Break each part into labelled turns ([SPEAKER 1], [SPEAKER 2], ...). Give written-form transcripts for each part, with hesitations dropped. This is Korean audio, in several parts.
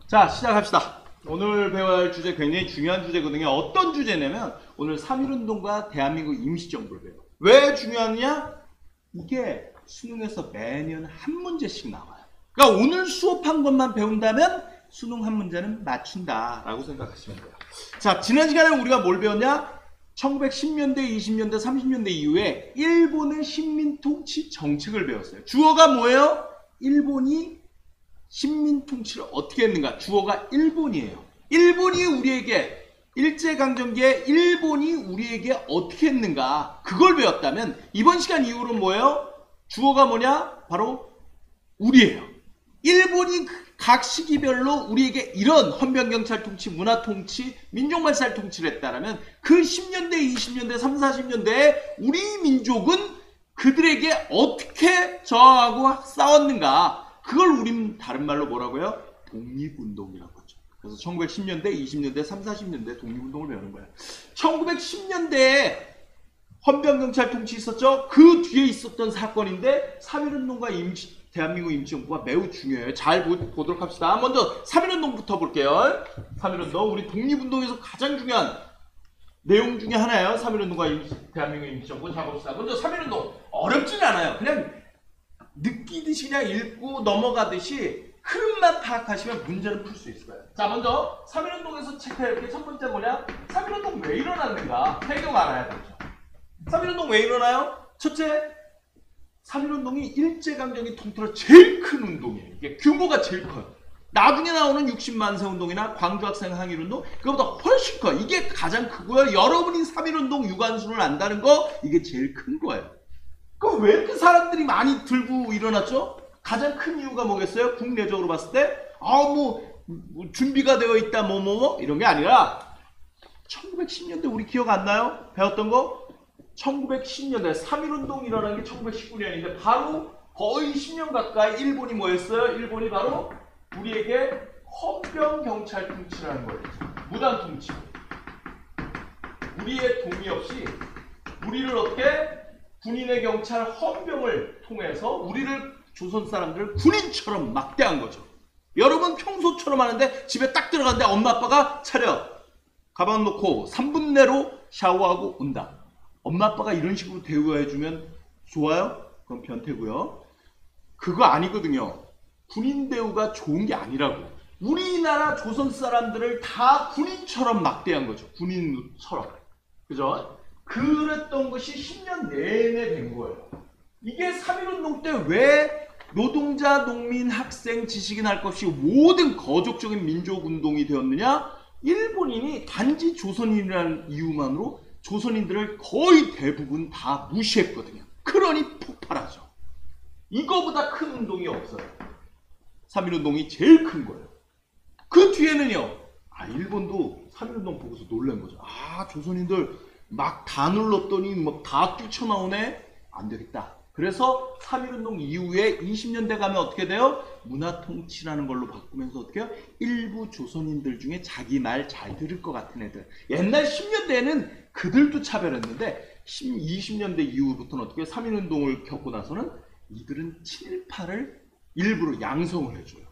[SPEAKER 1] 자, 시작합시다. 오늘 배워야 할 주제 굉장히 중요한 주제거든요. 어떤 주제냐면 오늘 3.1운동과 대한민국 임시정부를 배워요. 왜 중요하냐? 이게 수능에서 매년 한 문제씩 나와요. 그러니까 오늘 수업한 것만 배운다면 수능 한 문제는 맞춘다라고 생각하시면 돼요. 자, 지난 시간에 우리가 뭘 배웠냐? 1910년대, 20년대, 30년대 이후에 일본의 식민통치 정책을 배웠어요. 주어가 뭐예요? 일본이 식민 통치를 어떻게 했는가? 주어가 일본이에요. 일본이 우리에게 일제강점기에 일본이 우리에게 어떻게 했는가? 그걸 배웠다면 이번 시간 이후로 뭐예요? 주어가 뭐냐? 바로 우리예요. 일본이 각 시기별로 우리에게 이런 헌병경찰 통치, 문화 통치, 민족말살 통치를 했다라면 그 10년대, 20년대, 30, 40년대에 우리 민족은 그들에게 어떻게 저항하고 싸웠는가? 그걸 우린 다른 말로 뭐라고요? 독립운동이라고 하죠. 그래서 1910년대, 20년대, 30, 40년대 독립운동을 배우는 거예요. 1910년대에 헌병경찰 통치 있었죠? 그 뒤에 있었던 사건인데 3.1운동과 대한민국 임시정부가 매우 중요해요. 잘 보도록 합시다. 먼저 3.1운동부터 볼게요. 3.1운동, 우리 독립운동에서 가장 중요한 내용 중에 하나예요. 3.1운동과 대한민국 임시정부. 자 봅시다. 먼저 3.1운동 어렵지는 않아요. 그냥 느끼듯이 그냥 읽고 넘어가듯이 흐름만 파악하시면 문제는 풀 수 있을 거예요. 자, 먼저 3.1운동에서 체크할 게 첫 번째 뭐냐? 3.1운동 왜 일어났는가? 배경 알아야 되죠. 3.1운동 왜 일어나요? 첫째, 3.1운동이 일제강점기 통틀어 제일 큰 운동이에요. 이게 규모가 제일 커요. 나중에 나오는 60만 세 운동이나 광주학생 항일운동 그거보다 훨씬 커요. 이게 가장 크고요. 여러분이 3.1운동 유관순을 안다는 거 이게 제일 큰 거예요. 그럼 왜 이렇게 사람들이 많이 들고 일어났죠? 가장 큰 이유가 뭐겠어요? 국내적으로 봤을 때 뭐 준비가 되어 있다 이런 게 아니라 1910년대 우리 기억 안 나요? 배웠던 거? 1910년대 3.1운동 일어난 게 1919년인데 바로 거의 10년 가까이 일본이 뭐였어요? 일본이 바로 우리에게 헌병경찰 통치라는 거예요. 무단 통치. 우리의 동의 없이 우리를 어떻게 군인의 경찰 헌병을 통해서 우리를 조선 사람들을 군인처럼 막대한 거죠. 여러분 평소처럼 하는데 집에 딱 들어갔는데 엄마 아빠가 차려 가방 놓고 3분 내로 샤워하고 온다. 엄마 아빠가 이런 식으로 대우해주면 좋아요? 그건 변태고요. 그거 아니거든요. 군인 대우가 좋은 게 아니라고. 우리나라 조선 사람들을 다 군인처럼 막대한 거죠. 군인처럼. 그죠? 그랬던 것이 10년 내내 된 거예요. 이게 3.1운동 때 왜 노동자, 농민, 학생, 지식인 할 것 없이 모든 거족적인 민족운동이 되었느냐? 일본인이 단지 조선인이라는 이유만으로 조선인들을 거의 대부분 다 무시했거든요. 그러니 폭발하죠. 이거보다 큰 운동이 없어요. 3.1운동이 제일 큰 거예요. 그 뒤에는요. 일본도 3.1운동 보고서 놀란 거죠. 조선인들 막 다 눌렀더니 막 다 뛰쳐나오네? 안 되겠다. 그래서 3.1운동 이후에 20년대 가면 어떻게 돼요? 문화통치라는 걸로 바꾸면서 어떻게 해요? 일부 조선인들 중에 자기 말 잘 들을 것 같은 애들. 옛날 10년대에는 그들도 차별했는데 20년대 이후부터는 어떻게 해요? 3.1운동을 겪고 나서는 이들은 친일파를 일부러 양성을 해줘요.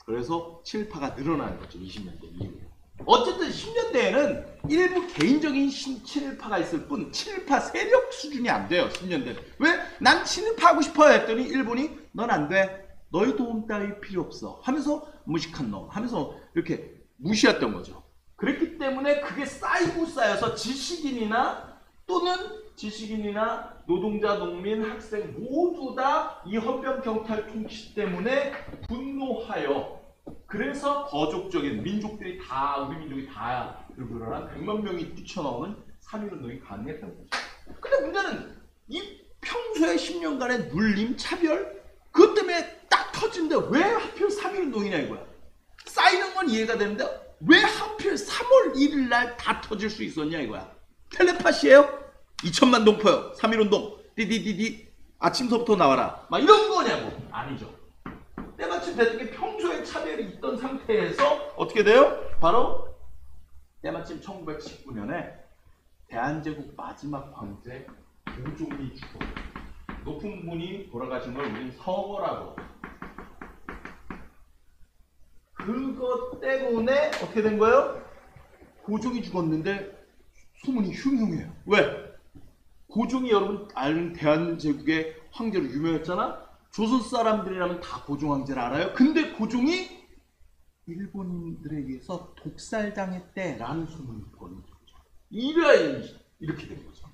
[SPEAKER 1] 그래서 친일파가 늘어나는 거죠. 20년대 이후에. 어쨌든 10년대에는 일부 개인적인 친일파가 있을 뿐 친일파 세력 수준이 안 돼요. 10년대는. 왜? 난 친일파 하고 싶어요 했더니 일본이 넌 안 돼. 너희 도움 따위 필요 없어. 하면서 무식한 놈 하면서 이렇게 무시했던 거죠. 그랬기 때문에 그게 쌓이고 쌓여서 지식인이나 노동자, 농민, 학생 모두 다 이 헌병경찰 통치 때문에 분노하여 그래서 거족적인 민족들이 다 우리 민족이 다 일어난 100만 명이 뛰쳐나오는 3.1운동이 가능했던 거죠. 근데 문제는 이 평소에 10년간의 눌림, 차별 그것 때문에 딱 터진데 왜 하필 3.1운동이냐 이거야. 쌓이는 건 이해가 되는데 왜 하필 3월 1일 날 다 터질 수 있었냐 이거야. 텔레파시예요? 2천만 동포요. 3.1운동 디디디디 아침서부터 나와라 막 이런 거냐고. 아니죠. 때마침 됐던 게 평소에 차별이 있던 상태에서 어떻게 돼요? 바로 때마침 1919년에 대한제국 마지막 황제 고종이 죽어 높은 분이 돌아가신 걸 우린 서거라고 그것 때문에 어떻게 된 거예요? 고종이 죽었는데 소문이 흉흉해요. 왜? 고종이 여러분 아는 대한제국의 황제로 유명했잖아? 조선 사람들이라면 다 고종 황제를 알아요? 근데 고종이 일본인들에 의해서 독살당했대라는 소문이 있거든요. 이렇게 된 거죠.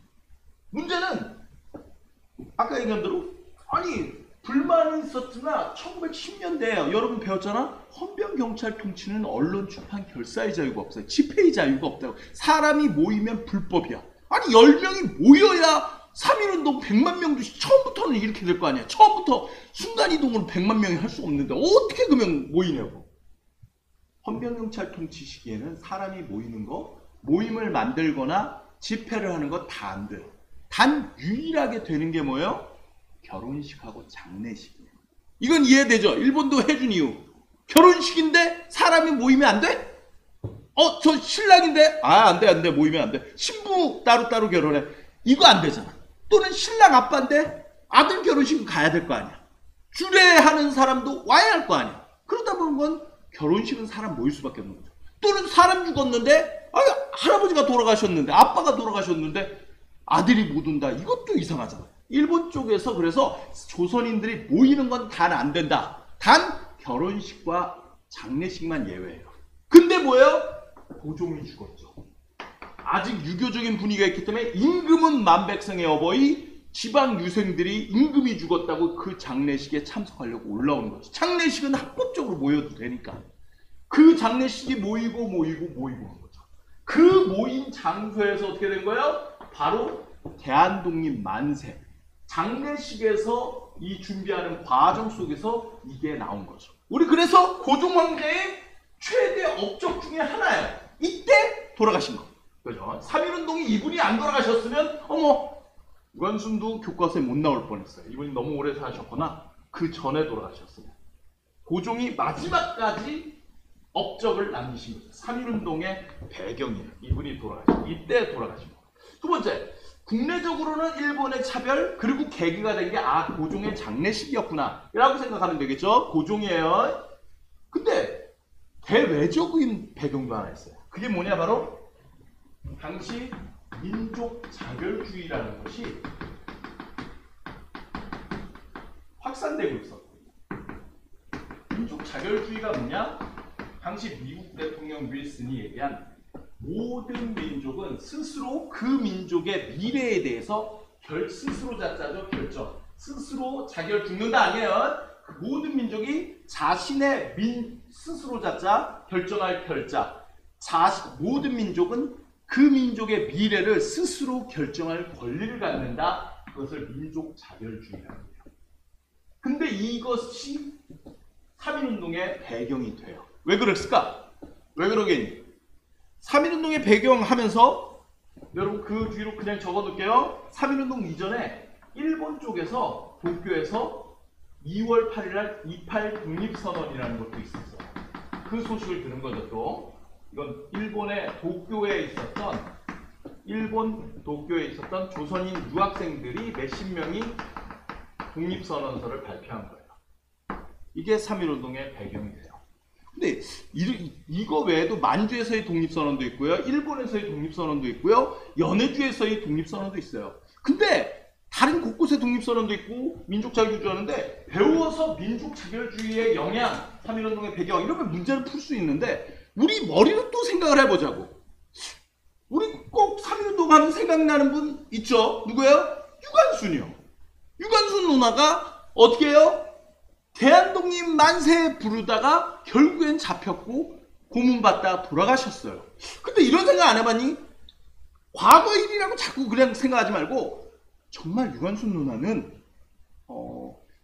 [SPEAKER 1] 문제는 아까 얘기한 대로 아니 불만은 있었으나 1910년대에 여러분 배웠잖아? 헌병경찰 통치는 언론 출판 결사의 자유가 없어요. 집회의 자유가 없다고. 사람이 모이면 불법이야. 아니 10명이 모여야 3.1운동 100만 명도 처음부터는 이렇게 될 거 아니야. 처음부터 순간이동으로 100만 명이 할 수 없는데 어떻게 그러면 모이냐고. 헌병경찰 통치 시기에는 사람이 모이는 거, 모임을 만들거나 집회를 하는 거 다 안 돼요. 단 유일하게 되는 게 뭐예요? 결혼식하고 장례식이에요. 이건 이해되죠? 일본도 해준 이유. 결혼식인데 사람이 모이면 안 돼? 저 신랑인데? 안 돼. 모이면 안 돼. 신부 따로따로 결혼해. 이거 안 되잖아. 또는 신랑 아빠인데 아들 결혼식 가야 될 거 아니야. 주례하는 사람도 와야 할 거 아니야. 그러다 보면 결혼식은 사람 모일 수밖에 없는 거죠. 또는 사람 죽었는데 할아버지가 돌아가셨는데 아빠가 돌아가셨는데 아들이 못 온다. 이것도 이상하잖아. 일본 쪽에서 그래서 조선인들이 모이는 건 단 안 된다. 단 결혼식과 장례식만 예외예요. 근데 뭐예요? 고종이 죽었죠. 아직 유교적인 분위기가 있기 때문에 임금은 만백성의 어버이, 지방 유생들이 임금이 죽었다고 그 장례식에 참석하려고 올라오는 거죠. 장례식은 합법적으로 모여도 되니까. 그 장례식이 모이고 한 거죠. 그 모인 장소에서 어떻게 된 거예요? 바로 대한독립 만세. 장례식에서 이 준비하는 과정 속에서 이게 나온 거죠. 우리 그래서 고종 황제의 최대 업적 중에 하나예요. 이때 돌아가신 거. 그죠? 3.1운동이 이분이 안 돌아가셨으면 유관순도 교과서에 못 나올 뻔했어요. 이분이 너무 오래 사셨거나 그 전에 돌아가셨어요. 고종이 마지막까지 업적을 남기신 거죠. 3.1운동의 배경이에요. 이분이 이때 돌아가신 거. 두 번째, 국내적으로는 일본의 차별 그리고 계기가 된 게 고종의 장례식이었구나 라고 생각하면 되겠죠. 고종이에요. 근데 대외적인 배경도 하나 있어요. 그게 뭐냐, 바로 당시 민족 자결주의라는 것이 확산되고 있었고, 민족 자결주의가 뭐냐? 당시 미국 대통령 윌슨이 얘기한 모든 민족은 스스로 그 민족의 미래에 대해서 스스로 자자죠. 결정. 스스로 자결 죽는다 아니에요. 모든 민족이 자신의 스스로 자자 결정할 결자. 모든 민족은 그 민족의 미래를 스스로 결정할 권리를 갖는다. 그것을 민족 자결주의라고 해요. 근데 이것이 3.1운동의 배경이 돼요. 왜 그랬을까? 왜 그러겠니? 3.1운동의 배경 하면서 여러분 그 뒤로 그냥 적어둘게요. 3.1운동 이전에 일본 쪽에서 도쿄에서 2월 8일 날 28 독립선언이라는 것도 있었어요. 그 소식을 들은 거죠. 또 이건 일본 도쿄에 있었던 조선인 유학생들이 몇십 명이 독립선언서를 발표한 거예요. 이게 3.1운동의 배경이 돼요. 근데 이거 외에도 만주에서의 독립선언도 있고요. 일본에서의 독립선언도 있고요. 연해주에서의 독립선언도 있어요. 근데 다른 곳곳의 독립선언도 있고 민족자유주의하는데 배워서 민족자결주의의 영향, 3.1운동의 배경 이러면 문제를 풀 수 있는데 우리 머리로 또 생각을 해보자고. 우리 꼭 3.1운동 하면 생각나는 분 있죠? 누구예요? 유관순이요. 유관순 누나가 어떻게 해요? 대한독립 만세 부르다가 결국엔 잡혔고 고문받다가 돌아가셨어요. 근데 이런 생각 안 해봤니? 과거 일이라고 자꾸 그냥 생각하지 말고 정말 유관순 누나는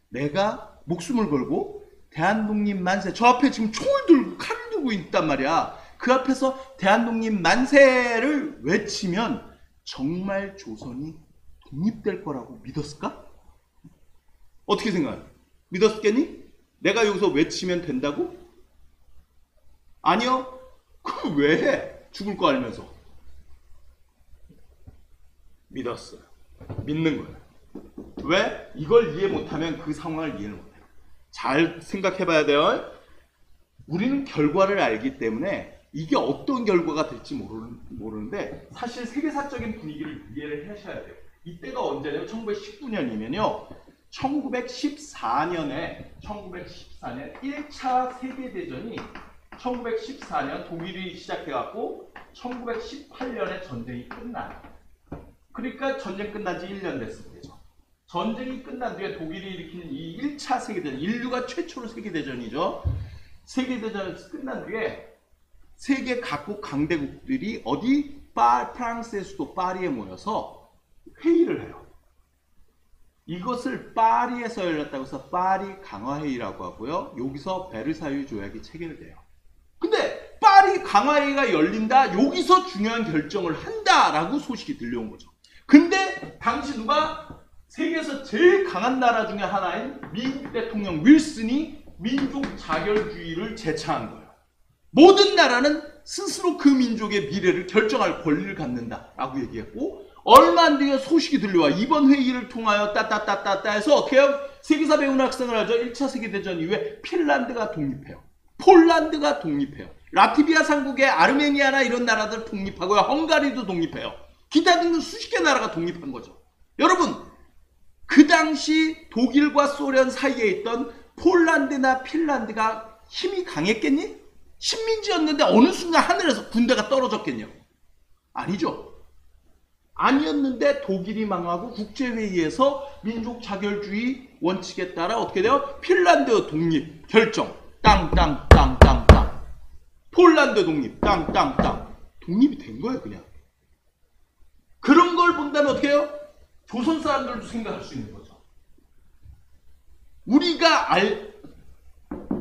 [SPEAKER 1] 내가 목숨을 걸고 대한독립 만세, 저 앞에 지금 총을 들고 칼을 들고 있단 말이야. 그 앞에서 대한독립 만세를 외치면 정말 조선이 독립될 거라고 믿었을까? 어떻게 생각해? 믿었겠니? 내가 여기서 외치면 된다고? 아니요. 그럼 왜 해? 죽을 거 알면서. 믿었어요. 믿는 거예요. 왜? 이걸 이해 못하면 그 상황을 이해를 못해요. 잘 생각해 봐야 돼요. 우리는 결과를 알기 때문에 이게 어떤 결과가 될지 모르는데 사실 세계사적인 분위기를 이해를 하셔야 돼요. 이때가 언제냐면 1919년이면요. 1914년 1차 세계대전이 1914년 독일이 시작해갖고 1918년에 전쟁이 끝나요. 그러니까 전쟁 끝난 지 1년 됐을 때죠. 전쟁이 끝난 뒤에 독일이 일으킨 이 1차 세계대전, 인류가 최초로 세계대전이죠. 세계대전이 끝난 뒤에 세계 각국 강대국들이 어디? 프랑스의 수도 파리에 모여서 회의를 해요. 이것을 파리에서 열렸다고 해서 파리 강화회의라고 하고요. 여기서 베르사유 조약이 체결돼요. 근데 파리 강화회의가 열린다, 여기서 중요한 결정을 한다라고 소식이 들려온 거죠. 근데 당시 누가? 세계에서 제일 강한 나라 중에 하나인 미국 대통령 윌슨이 민족 자결주의를 제창한 거예요. 모든 나라는 스스로 그 민족의 미래를 결정할 권리를 갖는다라고 얘기했고, 얼마 안 뒤에 소식이 들려와. 이번 회의를 통하여 따따따따따 해서 어떻게 해요? 세계사 배우는 학생을 하죠. 1차 세계대전 이후에 핀란드가 독립해요. 폴란드가 독립해요. 라트비아 삼국의 아르메니아나 이런 나라들 독립하고요. 헝가리도 독립해요. 기타 등등 수십 개 나라가 독립한 거죠. 여러분, 그 당시 독일과 소련 사이에 있던 폴란드나 핀란드가 힘이 강했겠니? 식민지였는데 어느 순간 하늘에서 군대가 떨어졌겠냐? 아니죠. 아니었는데 독일이 망하고 국제회의에서 민족 자결주의 원칙에 따라 어떻게 돼요? 핀란드 독립 결정. 땅땅땅땅땅. 폴란드 독립. 땅땅땅. 독립이 된 거예요, 그냥. 그런 걸 본다면 어떻게 해요? 조선 사람들도 생각할 수 있는 거죠. 우리가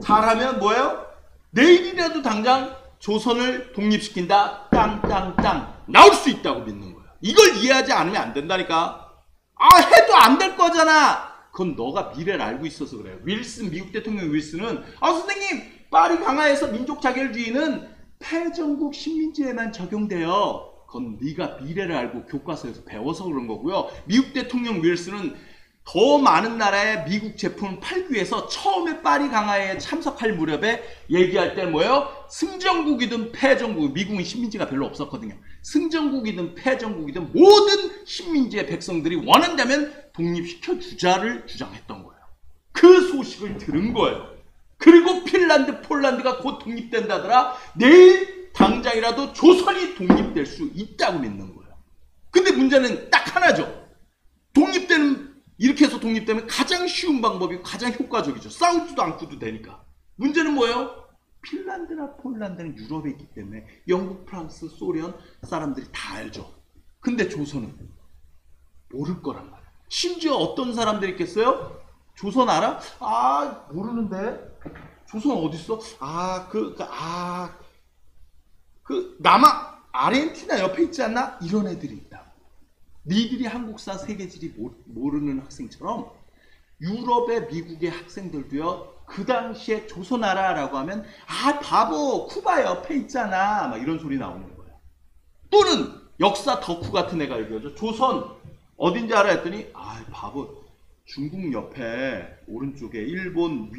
[SPEAKER 1] 잘하면 뭐예요? 내일이라도 당장 조선을 독립시킨다. 땅땅땅. 나올 수 있다고 믿는 거예요. 이걸 이해하지 않으면 안 된다니까. 해도 안 될 거잖아. 그건 너가 미래를 알고 있어서 그래요. 윌슨, 미국 대통령 윌슨은 선생님, 파리 강화에서 민족 자결주의는 패전국 식민지에만 적용돼요. 그건 네가 미래를 알고 교과서에서 배워서 그런 거고요. 미국 대통령 윌슨은 더 많은 나라의 미국 제품을 팔기 위해서 처음에 파리 강화에 참석할 무렵에 얘기할 때 뭐예요? 승전국이든 패전국, 미국은 식민지가 별로 없었거든요. 승전국이든 패전국이든 모든 식민지의 백성들이 원한다면 독립시켜 주자를 주장했던 거예요. 그 소식을 들은 거예요. 그리고 핀란드, 폴란드가 곧 독립된다더라. 내일 당장이라도 조선이 독립될 수 있다고 믿는 거예요. 근데 문제는 딱 하나죠. 이렇게 해서 독립되면 가장 쉬운 방법이 가장 효과적이죠. 싸우지도 않고도 되니까. 문제는 뭐예요? 핀란드나 폴란드는 유럽에 있기 때문에 영국, 프랑스, 소련 사람들이 다 알죠. 근데 조선은 모를 거란 말이에요. 심지어 어떤 사람들이 있겠어요? 조선 알아? 모르는데. 조선 어딨어? 아르헨티나 옆에 있지 않나? 이런 애들이 있다. 니들이 한국사 세계지리 모르는 학생처럼 유럽의 미국의 학생들도요, 그 당시에 조선나라라고 하면 바보 쿠바 옆에 있잖아 막 이런 소리 나오는 거예요. 또는 역사 덕후 같은 애가 얘기하죠. 조선 어딘지 알아 했더니 바보 중국 옆에 오른쪽에 일본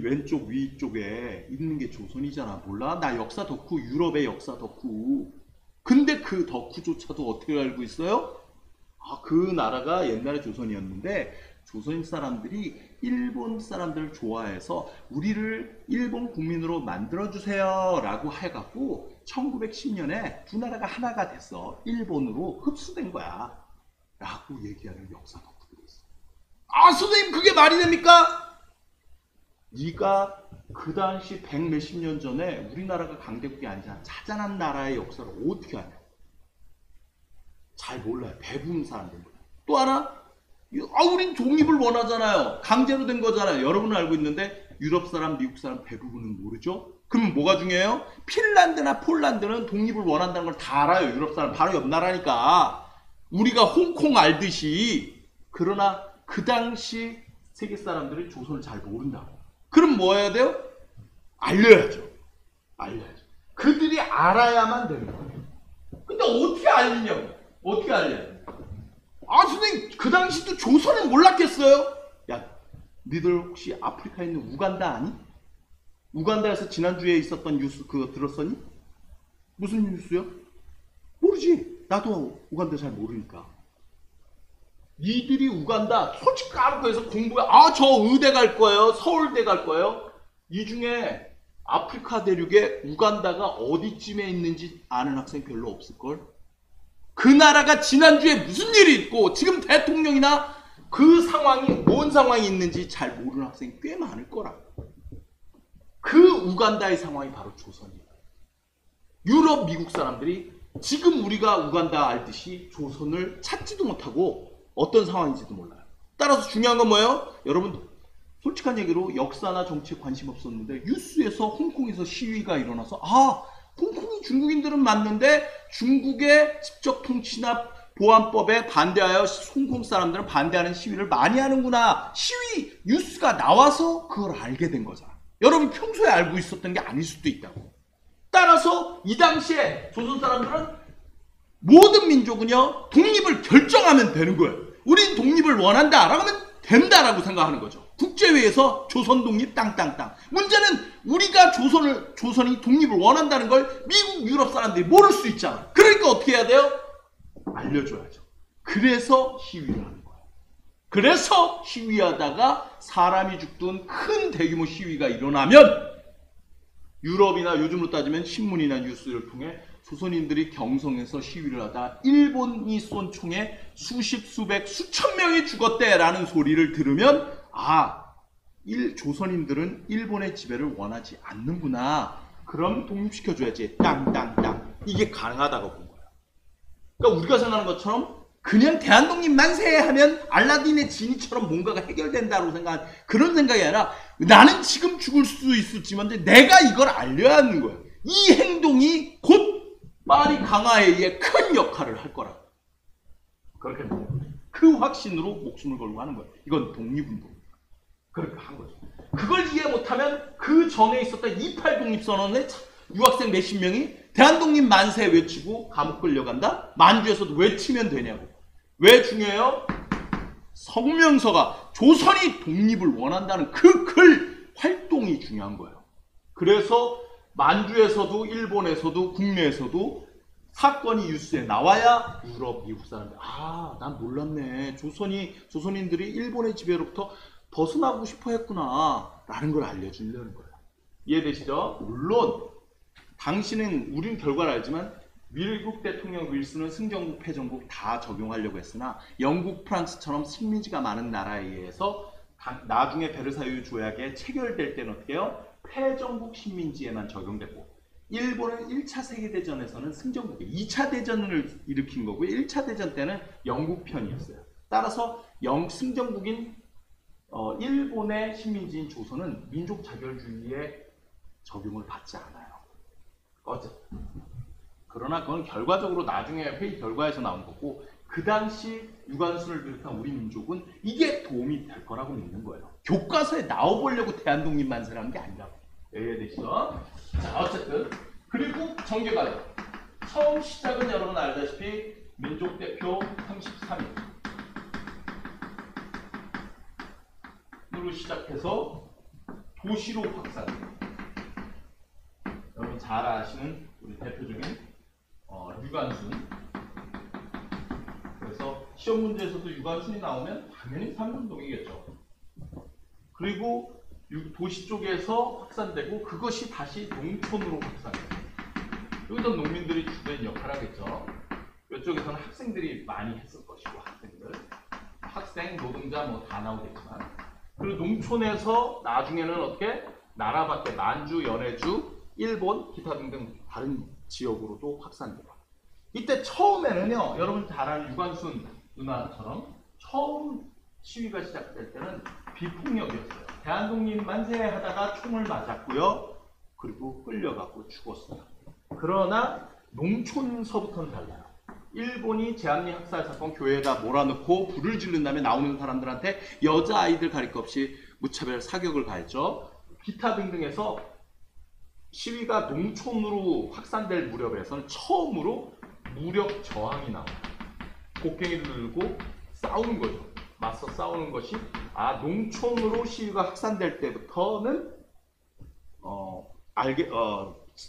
[SPEAKER 1] 왼쪽 위쪽에 있는 게 조선이잖아. 몰라? 나 역사 덕후, 유럽의 역사 덕후. 근데 그 덕후조차도 어떻게 알고 있어요? 그 나라가 옛날에 조선이었는데 조선 사람들이 일본 사람들을 좋아해서 우리를 일본 국민으로 만들어주세요 라고 해갖고 1910년에 두 나라가 하나가 됐어. 일본으로 흡수된 거야 라고 얘기하는 역사 덕후들이 있어. 선생님 그게 말이 됩니까? 네가 그 당시 100몇십 년 전에 우리나라가 강대국이 아니잖아. 자잘한 나라의 역사를 어떻게 아냐? 잘 몰라요. 대부분 사람들 몰라요. 또 하나, 우린 독립을 원하잖아요. 강제로 된 거잖아요. 여러분은 알고 있는데 유럽 사람, 미국 사람 대부분은 모르죠? 그럼 뭐가 중요해요? 핀란드나 폴란드는 독립을 원한다는 걸 다 알아요. 유럽 사람 바로 옆 나라니까. 우리가 홍콩 알듯이. 그러나 그 당시 세계 사람들은 조선을 잘 모른다고. 그럼 뭐 해야 돼요? 알려야죠. 그들이 알아야만 되는 거예요. 근데 어떻게 알리냐고. 어떻게 알려요? 선생님 그 당시도 조선은 몰랐겠어요? 야, 니들 혹시 아프리카에 있는 우간다 아니? 우간다에서 지난주에 있었던 뉴스 그거 들었었니? 무슨 뉴스요? 모르지. 나도 우간다 잘 모르니까. 니들이 우간다 솔직히 까놓고 해서 공부해. 저 의대 갈 거예요. 서울대 갈 거예요. 이 중에 아프리카 대륙에 우간다가 어디쯤에 있는지 아는 학생 별로 없을걸? 그 나라가 지난주에 무슨 일이 있고 지금 대통령이나 그 상황이 뭔 상황이 있는지 잘 모르는 학생이 꽤 많을 거라. 그 우간다의 상황이 바로 조선이에요. 유럽, 미국 사람들이 지금 우리가 우간다 알듯이 조선을 찾지도 못하고 어떤 상황인지도 몰라요. 따라서 중요한 건 뭐예요? 여러분 솔직한 얘기로 역사나 정치에 관심 없었는데 뉴스에서 홍콩에서 시위가 일어나서 홍콩이 중국인들은 맞는데 중국의 직접 통치나 보안법에 반대하여 홍콩 사람들은 반대하는 시위를 많이 하는구나. 시위 뉴스가 나와서 그걸 알게 된 거잖아. 여러분 평소에 알고 있었던 게 아닐 수도 있다고. 따라서 이 당시에 조선 사람들은 모든 민족은요 독립을 결정하면 되는 거예요. 우린 독립을 원한다 라고 하면 된다라고 생각하는 거죠. 국제회의에서 조선 독립 땅땅땅. 문제는 우리가 조선이 독립을 원한다는 걸 미국 유럽 사람들이 모를 수 있잖아. 그러니까 어떻게 해야 돼요? 알려줘야죠. 그래서 시위를 하는 거예요. 그래서 시위하다가 사람이 죽든 큰 대규모 시위가 일어나면 유럽이나 요즘으로 따지면 신문이나 뉴스를 통해 조선인들이 경성에서 시위를 하다 일본이 쏜 총에 수십, 수백, 수천 명이 죽었대라는 소리를 들으면 조선인들은 일본의 지배를 원하지 않는구나. 그럼 독립시켜줘야지. 땅땅땅. 이게 가능하다고 본 거야. 그러니까 우리가 생각하는 것처럼 그냥 대한독립 만세 하면 알라딘의 지니처럼 뭔가가 해결된다고 생각한 그런 생각이 아니라 나는 지금 죽을 수 있을지만 내가 이걸 알려야 하는 거야. 이 행동이 곧 파리 강화에 의해 큰 역할을 할 거라고. 그렇게 그 확신으로 목숨을 걸고 하는 거야. 이건 독립운동. 그렇게 한 거죠. 그걸 이해 못하면 그 전에 있었던 28 독립선언에 유학생 몇십 명이 대한독립 만세 외치고 감옥 끌려간다? 만주에서도 외치면 되냐고. 왜 중요해요? 성명서가 조선이 독립을 원한다는 그 글 활동이 중요한 거예요. 그래서 만주에서도 일본에서도 국내에서도 사건이 뉴스에 나와야 유럽, 미국 사람들 난 몰랐네. 조선인들이 일본의 지배로부터 벗어나고 싶어 했구나 라는 걸 알려주려는 거예요. 이해되시죠? 물론 우린 결과를 알지만 미국 대통령 윌슨은 승전국, 패전국 다 적용하려고 했으나 영국, 프랑스처럼 식민지가 많은 나라에 의해서 나중에 베르사유 조약에 체결될 때는 어떻게 해요? 패전국 식민지에만 적용됐고 일본은 1차 세계대전에서는 승전국이 2차 대전을 일으킨 거고요. 1차 대전 때는 영국 편이었어요. 따라서 승전국인 일본의 식민지인 조선은 민족 자결주의에 적용을 받지 않아요. 어쨌든 그러나 그건 결과적으로 나중에 회의 결과에서 나온 거고 그 당시 유관순을 비롯한 우리 민족은 이게 도움이 될 거라고 믿는 거예요. 교과서에 나와보려고 대한독립 만세라는 게 아니라고. 이해되시죠? 자, 어쨌든 그리고 정계가요. 처음 시작은 여러분 알다시피 민족대표 33인으로 시작해서 도시로 확산돼요. 여러분 잘 아시는 우리 대표적인 유관순. 그래서 시험 문제에서도 유관순이 나오면 당연히 삼륜동이겠죠. 그리고 도시 쪽에서 확산되고 그것이 다시 농촌으로 확산돼요. 여기서 농민들이 주된 역할을 하겠죠. 이쪽에서는 학생들이 많이 했을 것이고 학생, 노동자 뭐 다 나오겠지만 그리고 농촌에서 나중에는 어떻게 나라 밖에 만주, 연해주, 일본, 기타 등등 다른 지역으로도 확산돼요. 이때 처음에는요, 여러분 잘 아는 유관순 누나처럼 처음 시위가 시작될 때는 비폭력이었어요. 대한독립 만세 하다가 총을 맞았고요. 그리고 끌려가고 죽었어요. 그러나 농촌서부터는 달라요. 일본이 제한리 학살 사건 교회에다 몰아넣고 불을 지른 다음에 나오는 사람들한테 여자아이들 가릴 것 없이 무차별 사격을 가했죠. 기타 등등해서 시위가 농촌으로 확산될 무렵에서는 처음으로 무력 저항이 나와요. 곡괭이를 들고 싸우는 거죠. 맞서 싸우는 것이 농촌으로 시위가 확산될 때부터는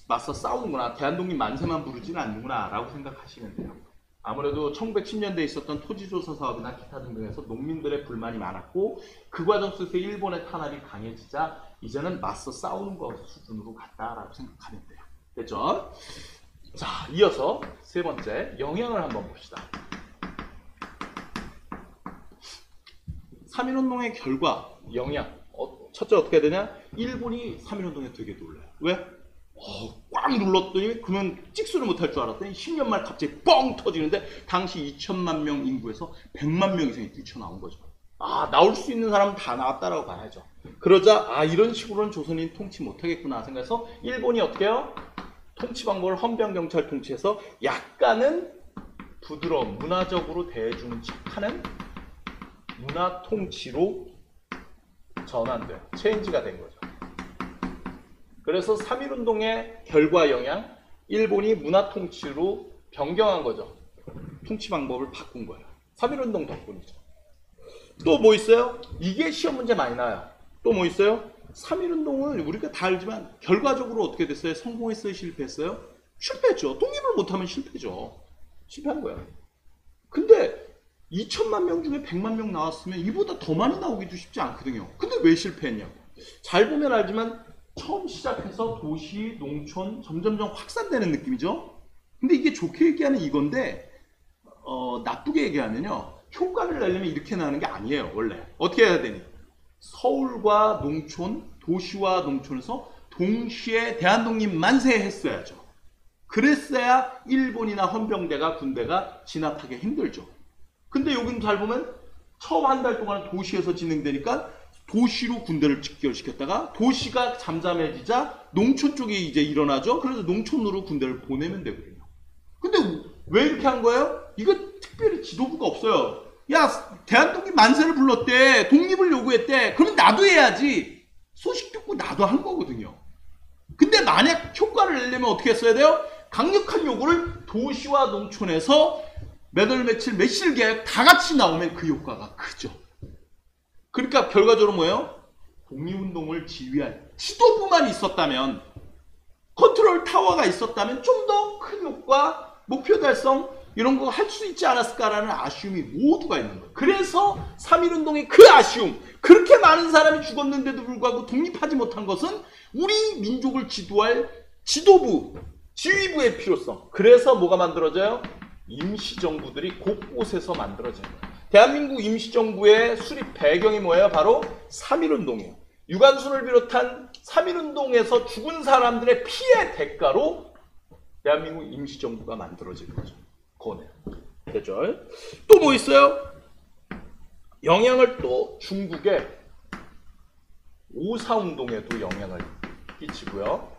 [SPEAKER 1] 맞서 싸우는구나. 대한독립 만세만 부르지는 않는구나 라고 생각하시면 돼요. 아무래도 1910년대에 있었던 토지조사 사업이나 기타 등등에서 농민들의 불만이 많았고 그 과정 속에서 일본의 탄압이 강해지자 이제는 맞서 싸우는 것 수준으로 갔다라고 생각하면 돼요. 됐죠? 자, 이어서 세 번째 영향을 한번 봅시다. 3.1운동의 결과, 영향. 첫째 어떻게 되냐? 일본이 3.1운동에 되게 놀라요. 왜? 꽉 눌렀더니 그러면 찍소를 못할 줄 알았더니 10년 말 갑자기 뻥 터지는데 당시 2천만 명 인구에서 100만 명 이상이 뛰쳐나온 거죠. 나올 수 있는 사람은 다 나왔다라고 봐야죠. 그러자 이런 식으로는 조선인 통치 못하겠구나 생각해서 일본이 어떻게 해요? 통치 방법을 헌병경찰 통치해서 약간은 부드러운 문화적으로 대해주는 척하는 문화 통치로 전환돼요. 체인지가 된 거죠. 그래서 3.1운동의 결과 영향, 일본이 문화 통치로 변경한 거죠. 통치 방법을 바꾼 거예요. 3.1운동 덕분이죠. 또 뭐 있어요? 이게 시험 문제 많이 나와요. 또 뭐 있어요? 3.1운동을 우리가 다 알지만 결과적으로 어떻게 됐어요? 성공했어요? 실패했어요? 실패했죠. 독립을 못하면 실패죠. 실패한 거예요. 근데 2천만 명 중에 100만 명 나왔으면 이보다 더 많이 나오기도 쉽지 않거든요. 근데 왜 실패했냐고. 잘 보면 알지만 처음 시작해서 도시, 농촌 점점점 확산되는 느낌이죠. 근데 이게 좋게 얘기하는 이건데 나쁘게 얘기하면요. 효과를 내려면 이렇게 나는 게 아니에요. 원래. 어떻게 해야 되니? 서울과 농촌, 도시와 농촌에서 동시에 대한독립 만세했어야죠. 그랬어야 일본이나 헌병대가 군대가 진압하기 힘들죠. 근데 여기는 잘 보면 처음 한 달 동안 도시에서 진행되니까 도시로 군대를 직결시켰다가 도시가 잠잠해지자 농촌 쪽에 이제 일어나죠. 그래서 농촌으로 군대를 보내면 되거든요. 근데 왜 이렇게 한 거예요? 이거 특별히 지도부가 없어요. 야, 대한독립 만세를 불렀대. 독립을 요구했대. 그러면 나도 해야지. 소식 듣고 나도 한 거거든요. 근데 만약 효과를 내려면 어떻게 했어야 돼요? 강력한 요구를 도시와 농촌에서 몇 월 며칠 며칠 계획 다 같이 나오면 그 효과가 크죠. 그러니까 결과적으로 뭐예요? 독립운동을 지휘할 지도부만 있었다면, 컨트롤 타워가 있었다면 좀 더 큰 효과, 목표 달성 이런 거 할 수 있지 않았을까라는 아쉬움이 모두가 있는 거예요. 그래서 3.1운동의 그 아쉬움, 그렇게 많은 사람이 죽었는데도 불구하고 독립하지 못한 것은 우리 민족을 지도할 지도부, 지휘부의 필요성. 그래서 뭐가 만들어져요? 임시정부들이 곳곳에서 만들어진 거예요. 대한민국 임시정부의 수립 배경이 뭐예요? 바로 3.1운동이에요. 유관순을 비롯한 3.1운동에서 죽은 사람들의 피해 대가로 대한민국 임시정부가 만들어진 거죠. 그거네요. 됐죠? 또 뭐 있어요? 영향을 또 중국의 5.4운동에도 영향을 끼치고요.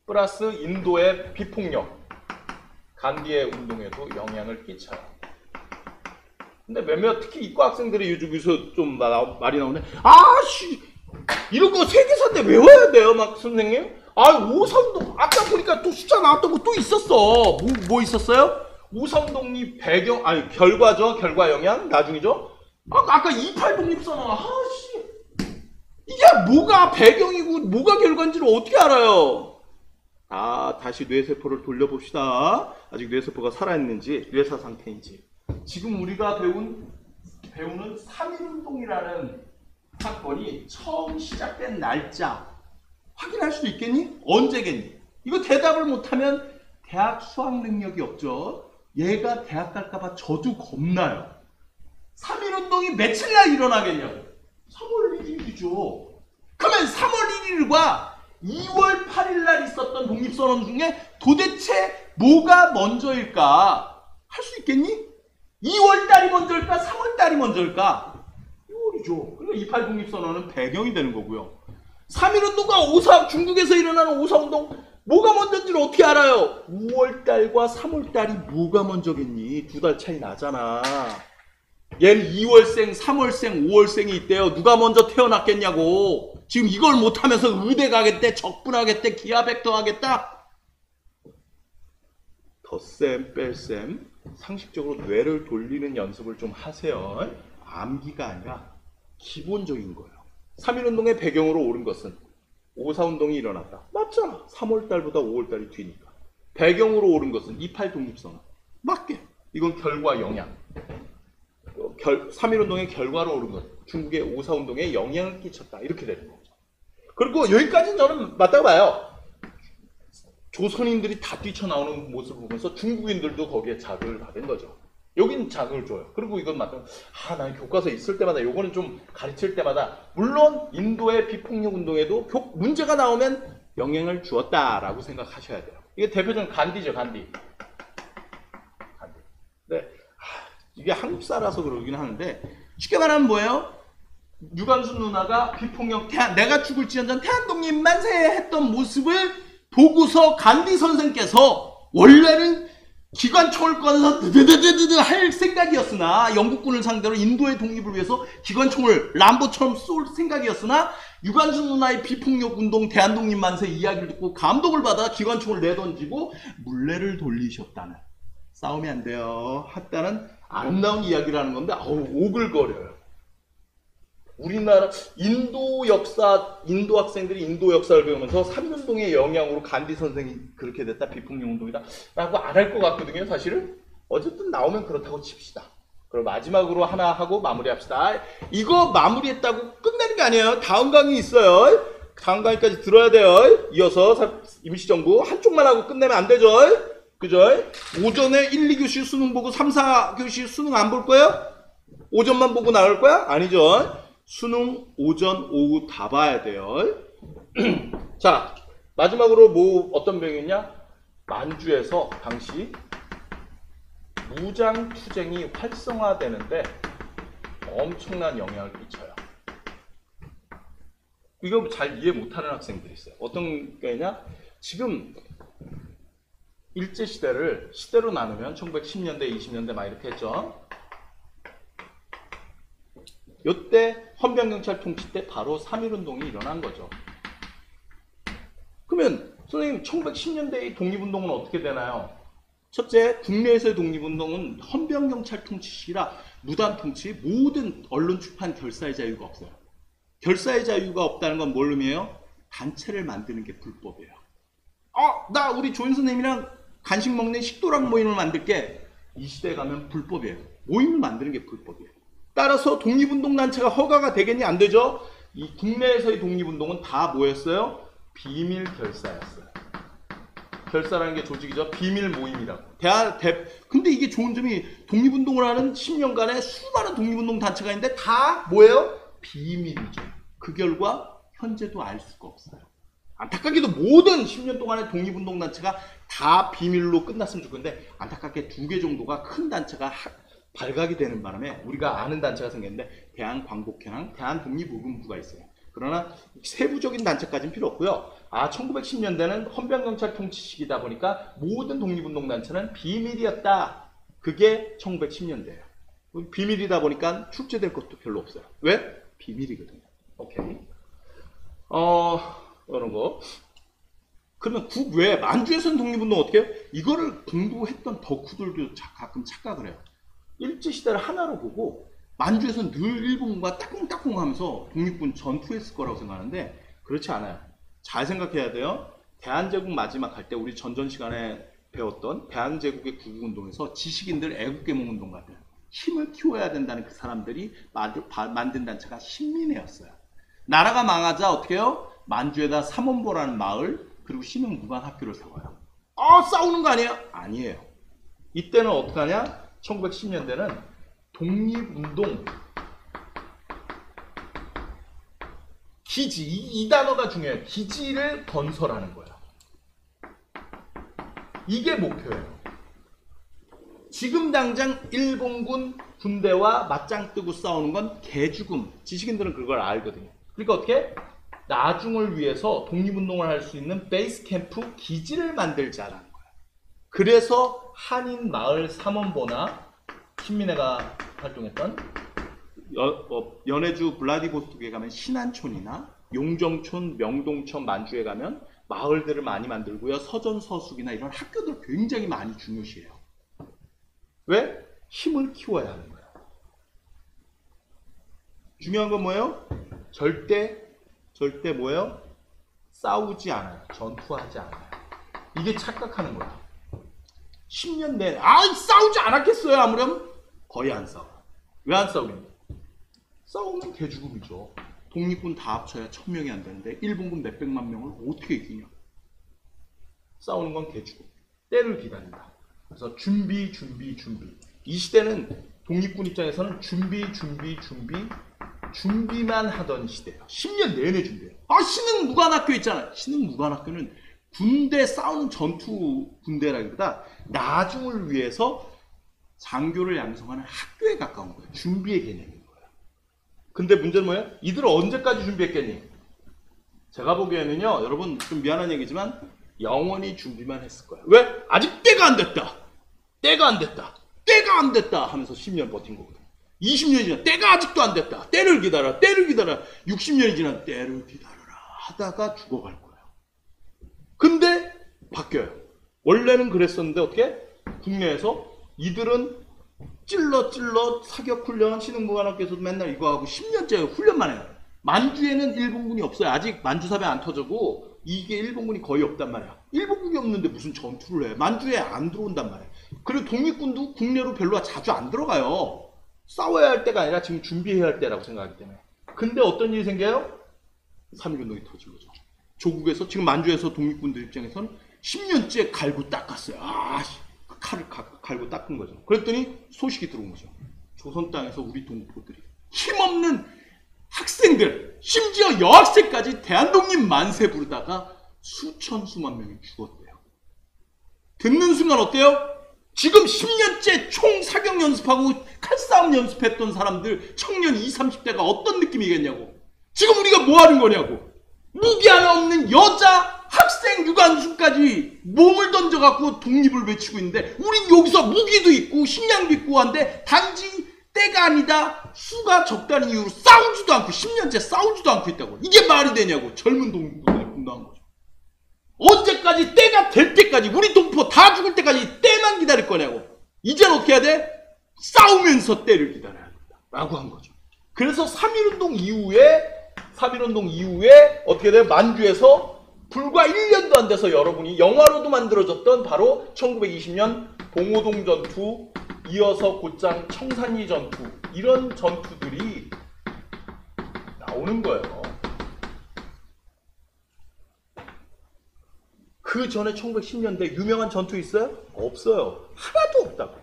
[SPEAKER 1] 플러스 인도의 비폭력, 간디의 운동에도 영향을 끼쳐요. 근데 몇몇 특히 이과 학생들이 요즘에서 좀 말이 나오는데, 이런 거 세계사인데 외워야 돼요, 막 선생님. 5.4운동 아까 보니까 또 숫자 나왔던 거 또 있었어. 뭐 있었어요? 5.3독립 배경, 결과죠. 결과 영향 나중이죠. 아까 28 독립선언. 이게 뭐가 배경이고 뭐가 결과인지를 어떻게 알아요? 다시 뇌세포를 돌려봅시다. 아직 뇌세포가 살아있는지, 뇌사 상태인지. 지금 우리가 배우는 3.1운동이라는 사건이 처음 시작된 날짜 확인할 수 있겠니? 언제겠니? 이거 대답을 못하면 대학 수학 능력이 없죠. 얘가 대학 갈까봐 저도 겁나요. 3.1운동이 며칠 날 일어나겠냐고. 3월 1일이죠. 그러면 3월 1일과 2월 8일 날 있었던 독립선언 중에 도대체 뭐가 먼저일까? 할 수 있겠니? 2월 달이 먼저일까? 3월 달이 먼저일까? 2월이죠. 그러니까 28 독립선언은 배경이 되는 거고요. 3.1운동과 중국에서 일어나는 5.4운동 뭐가 먼저인지를 어떻게 알아요? 5월 달과 3월 달이 뭐가 먼저겠니? 2달 차이 나잖아. 얘는 2월생, 3월생, 5월생이 있대요. 누가 먼저 태어났겠냐고. 지금 이걸 못하면서 의대 가겠대, 적분하겠대, 기하백터 하겠다. 덧셈, 뺄셈, 상식적으로 뇌를 돌리는 연습을 좀 하세요. 암기가 아니라 기본적인 거예요. 3.1운동의 배경으로 오른 것은 5.4운동이 일어났다. 맞잖아. 3월달보다 5월달이 뒤니까. 배경으로 오른 것은 28 독립선언. 맞게. 이건 결과 영향. 3.1운동의 결과로 오른 것. 중국의 5.4운동에 영향을 끼쳤다. 이렇게 되는 거죠. 그리고 여기까지는 저는 맞다고 봐요. 조선인들이 다 뛰쳐나오는 모습을 보면서 중국인들도 거기에 자극을 받은 거죠. 여긴 자극을 줘요. 그리고 이건 맞다. 난 교과서에 있을 때마다 요거는 좀 가르칠 때마다 물론 인도의 비폭력 운동에도 문제가 나오면 영향을 주었다라고 생각하셔야 돼요. 이게 대표적인 간디죠. 간디. 네. 이게 한국사라서 그러긴 하는데 쉽게 말하면 뭐예요? 유관순 누나가 비폭력 내가 죽을지언정 태안독립 만세 했던 모습을 보고서 간디 선생께서 원래는 기관총을 꺼내서 드드드드드 할 생각이었으나 영국군을 상대로 인도의 독립을 위해서 기관총을 람보처럼 쏠 생각이었으나 유관순 누나의 비폭력운동 대한독립 만세 이야기를 듣고 감동을 받아 기관총을 내던지고 물레를 돌리셨다는 싸우면 안 돼요 했다는 아름다운 이야기라는 건데 오글거려요. 우리나라 인도 학생들이 인도 역사를 배우면서 3.1운동의 영향으로 간디 선생이 그렇게 됐다, 비폭력 운동이다 라고 안 할 것 같거든요, 사실은. 어쨌든 나오면 그렇다고 칩시다. 그럼 마지막으로 하나 하고 마무리합시다. 이거 마무리했다고 끝내는 게 아니에요. 다음 강의 있어요. 다음 강의까지 들어야 돼요. 이어서 임시정부 한쪽만 하고 끝내면 안 되죠. 그죠? 오전에 1, 2교시 수능 보고 3, 4교시 수능 안 볼 거예요? 오전만 보고 나올 거야? 아니죠. 수능 오전 오후 다 봐야 돼요. 자, 마지막으로 어떤 병이었냐? 만주에서 당시 무장투쟁이 활성화되는데 엄청난 영향을 끼쳐요. 이거 잘 이해 못하는 학생들이 있어요. 어떤 게냐? 지금 일제시대를 시대로 나누면 1910년대, 20년대 막 이렇게 했죠. 이때 헌병경찰 통치 때 바로 3.1운동이 일어난 거죠. 그러면 선생님 1910년대의 독립운동은 어떻게 되나요? 첫째, 국내에서의 독립운동은 헌병경찰 통치 시기라 무단 통치, 모든 언론 출판 결사의 자유가 없어요. 결사의 자유가 없다는 건 뭘 의미해요? 단체를 만드는 게 불법이에요. 나 우리 조인 선생님이랑 간식 먹는 식도락 모임을 만들게. 이 시대에 가면 불법이에요. 모임을 만드는 게 불법이에요. 따라서 독립운동단체가 허가가 되겠니? 안 되죠? 이 국내에서의 독립운동은 다 뭐였어요? 비밀 결사였어요. 결사라는 게 조직이죠. 비밀 모임이라고. 근데 이게 좋은 점이 독립운동을 하는 10년간에 수많은 독립운동 단체가 있는데 다 뭐예요? 비밀이죠. 그 결과 현재도 알 수가 없어요. 안타깝게도 모든 10년 동안의 독립운동 단체가 다 비밀로 끝났으면 좋겠는데 안타깝게 2개 정도가 큰 단체가 발각이 되는 바람에 우리가 아는 단체가 생겼는데 대한광복회랑 대한독립의금부가 있어요. 그러나 세부적인 단체까지는 필요 없고요. 1910년대는 헌병경찰 통치 시기다 보니까 모든 독립운동 단체는 비밀이었다. 그게 1910년대예요. 비밀이다 보니까 출제될 것도 별로 없어요. 왜? 비밀이거든요. 오케이. 이런 거. 그러면 국외 만주에서는 독립운동 어떻게 해요? 이거를 공부했던 덕후들도 가끔 착각을 해요. 일제시대를 하나로 보고 만주에서는 늘 일본과 따꿍따꿍 하면서 독립군 전투했을 거라고 생각하는데 그렇지 않아요. 잘 생각해야 돼요. 대한제국 마지막 할 때 우리 전전 시간에 배웠던 대한제국의 구국운동에서 지식인들 애국계몽운동 같은 힘을 키워야 된다는 그 사람들이 만든 단체가 신민회였어요. 나라가 망하자 어떻게 해요? 만주에다 삼원보라는 마을 그리고 신흥무관학교를 세워요. 싸우는 거 아니에요? 아니에요. 이때는 어떻게 하냐? 1910년대는 독립운동 기지, 이 단어가 중요해요. 기지를 건설하는 거예요. 이게 목표예요. 지금 당장 일본군 군대와 맞짱 뜨고 싸우는 건 개죽음. 지식인들은 그걸 알거든요. 그러니까 어떻게? 나중을 위해서 독립운동을 할 수 있는 베이스 캠프 기지를 만들자라는 거예요. 그래서 한인 마을 삼원보나 신민회가 활동했던 연해주 블라디보스토크에 가면 신안촌이나 용정촌, 명동촌, 만주에 가면 마을들을 많이 만들고요. 서전서숙이나 이런 학교들 굉장히 많이 중요시해요. 왜? 힘을 키워야 하는 거예요. 중요한 건 뭐예요? 절대 뭐예요? 싸우지 않아요. 전투하지 않아요. 이게 착각하는 거야. 10년 내내 싸우지 않았겠어요. 아무렴 거의 안 싸워. 왜 안 싸우겠냐? 싸우면 개죽음이죠. 독립군 다 합쳐야 1000명이 안 되는데 일본군 몇백만 명을 어떻게 이기냐? 싸우는 건 개죽음. 때를 기다린다. 그래서 준비. 이 시대는 독립군 입장에서는 준비만 하던 시대예요. 10년 내내 준비해요. 신흥 무관학교 있잖아요. 신흥 무관학교는 군대 싸우는 전투 군대라기보다 나중을 위해서 장교를 양성하는 학교에 가까운 거예요. 준비의 개념인 거예요. 근데 문제는 뭐예요? 이들은 언제까지 준비했겠니? 제가 보기에는요, 여러분 좀 미안한 얘기지만 영원히 준비만 했을 거예요. 왜? 아직 때가 안 됐다 하면서 10년 버틴 거거든. 20년이 지나 때가 아직도 안 됐다. 때를 기다려. 60년이 지나 때를 기다려라 하다가 죽어갈 거예요. 근데 바뀌어요. 원래는 그랬었는데 어떻게? 국내에서 이들은 찔러 사격훈련 신흥무관학교에서도 맨날 이거 하고 10년째 훈련만 해요. 만주에는 일본군이 없어요. 아직 만주사변 안 터져고 이게 일본군이 거의 없단 말이야. 일본군이 없는데 무슨 전투를 해. 만주에 안 들어온단 말이야. 그리고 독립군도 국내로 별로 자주 안 들어가요. 싸워야 할 때가 아니라 지금 준비해야 할 때라고 생각하기 때문에. 근데 어떤 일이 생겨요? 3.1운동이 터진 거죠. 조국에서 지금 만주에서 독립군들 입장에서는 10년째 갈고 닦았어요. 칼을 갈고 닦은 거죠. 그랬더니 소식이 들어온 거죠. 조선 땅에서 우리 동포들이 힘없는 학생들, 심지어 여학생까지 대한독립 만세 부르다가 수만 명이 죽었대요. 듣는 순간 어때요? 지금 10년째 총 사격 연습하고 칼싸움 연습했던 사람들, 청년 20, 30대가 어떤 느낌이겠냐고. 지금 우리가 뭐 하는 거냐고. 무기 하나 없는 여자 학생 유관순까지 몸을 던져갖고 독립을 외치고 있는데 우린 여기서 무기도 있고 식량도 있고 한데 단지 때가 아니다, 수가 적다는 이유로 싸우지도 않고 10년째 싸우지도 않고 있다고. 이게 말이 되냐고. 젊은 동포들이 분노한 거죠. 언제까지 때가 될 때까지 우리 동포 다 죽을 때까지 때만 기다릴 거냐고. 이젠 어떻게 해야 돼? 싸우면서 때를 기다려야 된다 라고 한 거죠. 그래서 3.1운동 이후에 어떻게 돼요? 만주에서 불과 1년도 안 돼서 여러분이 영화로도 만들어졌던 바로 1920년 봉오동 전투, 이어서 곧장 청산리 전투, 이런 전투들이 나오는 거예요. 그 전에 1910년대 유명한 전투 있어요? 없어요. 하나도 없다고.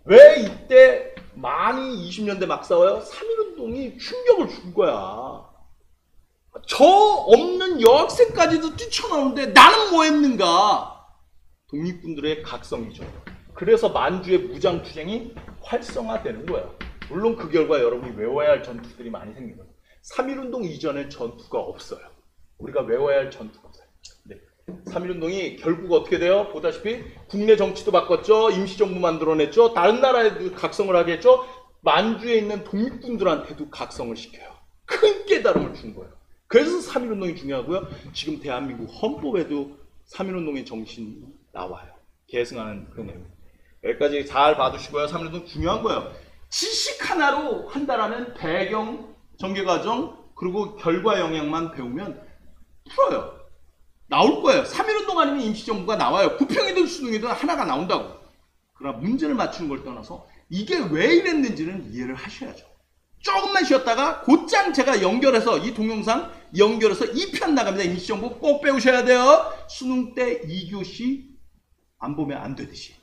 [SPEAKER 1] 왜 이때 많이 20년대 막 싸워요? 3.1운동이 충격을 준 거야. 저 없는 여학생까지도 뛰쳐나오는데 나는 뭐 했는가? 독립군들의 각성이죠. 그래서 만주의 무장투쟁이 활성화되는 거예요. 물론 그 결과 여러분이 외워야 할 전투들이 많이 생긴 거예요. 3.1운동 이전에 전투가 없어요. 우리가 외워야 할 전투가 없어요. 네. 3.1운동이 결국 어떻게 돼요? 보다시피 국내 정치도 바꿨죠. 임시정부 만들어냈죠. 다른 나라에도 각성을 하게 했죠. 만주에 있는 독립군들한테도 각성을 시켜요. 큰 깨달음을 준 거예요. 그래서 3.1운동이 중요하고요. 지금 대한민국 헌법에도 3.1운동의 정신이 나와요. 계승하는 그 내용. 여기까지 잘 봐두시고요. 3.1운동 중요한 거예요. 지식 하나로 한다라는 배경, 전개과정, 그리고 결과 영향만 배우면 풀어요. 나올 거예요. 3.1운동 아니면 임시정부가 나와요. 구평이든 수능이든 하나가 나온다고. 그러나 문제를 맞추는 걸 떠나서 이게 왜 이랬는지는 이해를 하셔야죠. 조금만 쉬었다가 곧장 제가 연결해서 이 동영상 연결해서 2편 나갑니다. 임시정부 꼭 배우셔야 돼요. 수능 때 2교시 안 보면 안 되듯이.